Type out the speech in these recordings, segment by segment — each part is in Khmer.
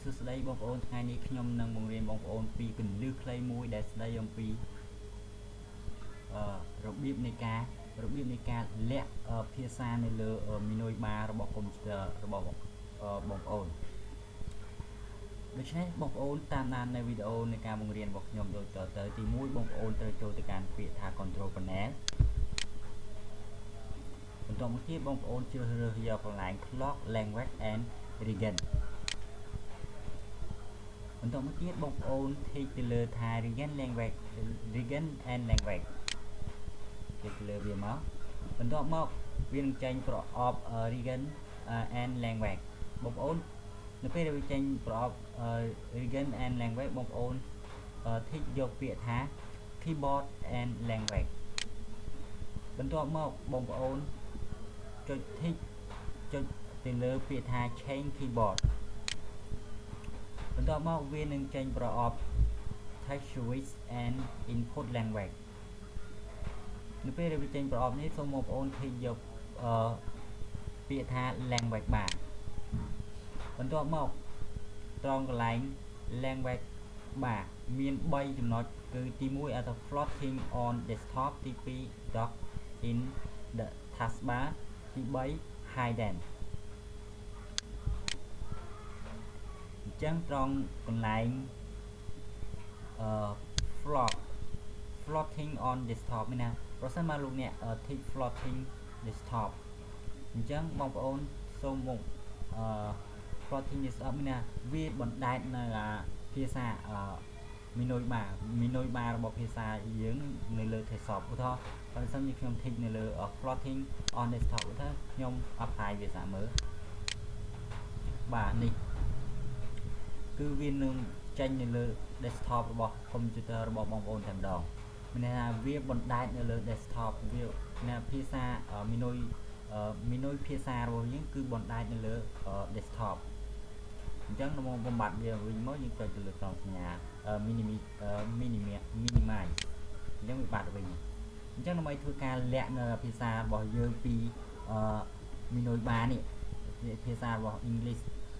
សួស្តីបងប្អូនថ្ងៃនេះខ្ញុំនឹងបង្រៀនបងប្អូនពីគន្លឹះខ្លីមួយដែលស្ដីអំពីរបៀបនៃការលាក់ភាសានៅលើ menu bar របស់ computer របស់បងប្អូនដូច្នេះបងប្អូនតាមដាននៅវីដេអូនៃការបង្រៀនរបស់ខ្ញុំដូចតទៅទី1បងប្អូនត្រូវចូលទៅកាន់ពាក្យថា control panel បន្ទាប់មកទៀតបងប្អូនជ្រើសរើសយកកន្លែង clock language and region បន្ទាប់មកទៀតបងប្អូនធីកទៅលើថា region and language គេទៅលើវាមកបន្ទាប់មកវានឹងចេញប្រអប់ region and language បងប្អូននៅពេលដែលវាចេញប្រអប់ region and language បងប្អូនធីកយកពាក្យថា keyboard and language បន្ទាប់មកបងប្អូនចុចធីកចុចទៅលើពាក្យថា change keyboard បន្ទាប់មកវានឹងចេញប្រអប់ text switch and input language នៅពេលដែលវាចេញប្រអប់នេះសូមបងប្អូនធីកយកពាក្យថា language bar បន្ទាប់មកត្រង់កន្លែង language bar មាន3ចំណុចគឺទី1 auto floating on desktop ទី2 dock in the taskbar ទី3 hidden អញ្ចឹងត្រង់កន្លែងfloating on desktop នេះណាប្រសិនបើលោកអ្នកធីក floating desktop អញ្ចឹងបងប្អូនសូមមកfloating desktop នេះណាវាបណ្ដែតនៅភាសាmenu bar របស់ភាសាយើងនៅលើ desktop ឧទាហរណ៍បើសិនជាខ្ញុំធីកនៅលើ floating on desktop ឧទាហរណ៍ខ្ញុំ apply វាសាមើលបាទនេះគឺវានឹងចេញនៅលើ desktop របស់ computer របស់បងប្អូនតែម្ដងមានន័យថាវាបណ្ដែតនៅលើ desktop វាភាសា menu ភាសារបស់យើងគឺបណ្ដែតនៅលើ desktop អញ្ចឹងនៅមកបំបត្តិវាវិញមកយើងចុចទៅលើត្រង់សញ្ញា minimize អញ្ចឹងវាបាត់វិញអញ្ចឹងដើម្បីធ្វើការលាក់នៅភាសារបស់យើងពីmenu bar នេះភាសារបស់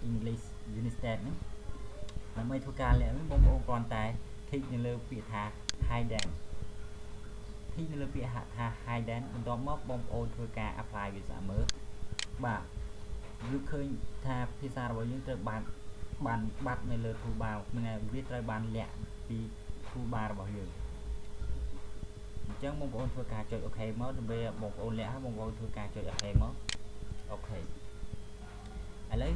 English United នេះដើម្បីធ្វើការលាក់វិញបងប្អូនគ្រាន់តែคลิกនៅលើពាក្យថា hidden คลิกនៅលើពាក្យថា hidden បន្ទាប់មកបងប្អូនធ្វើការ apply វាសាមើលបាទយើងឃើញថាភាសារបស់យើងត្រូវបានបាត់នៅលើ toolbar មានន័យវាត្រូវបានលាក់ពី toolbar របស់យើងអញ្ចឹងបងប្អូនធ្វើការចុច OK មកដើម្បីបងប្អូនលាក់ហើយបងប្អូនធ្វើការចុច OK មក OK ឥឡូវ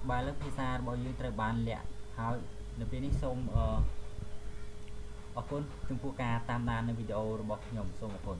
បាទលើភាសារបស់យើងត្រូវបានលាក់ហើយនៅពេលនេះសូមអរគុណចំពោះការតាមដាននៅវីដេអូរបស់ខ្ញុំសូមអរគុណ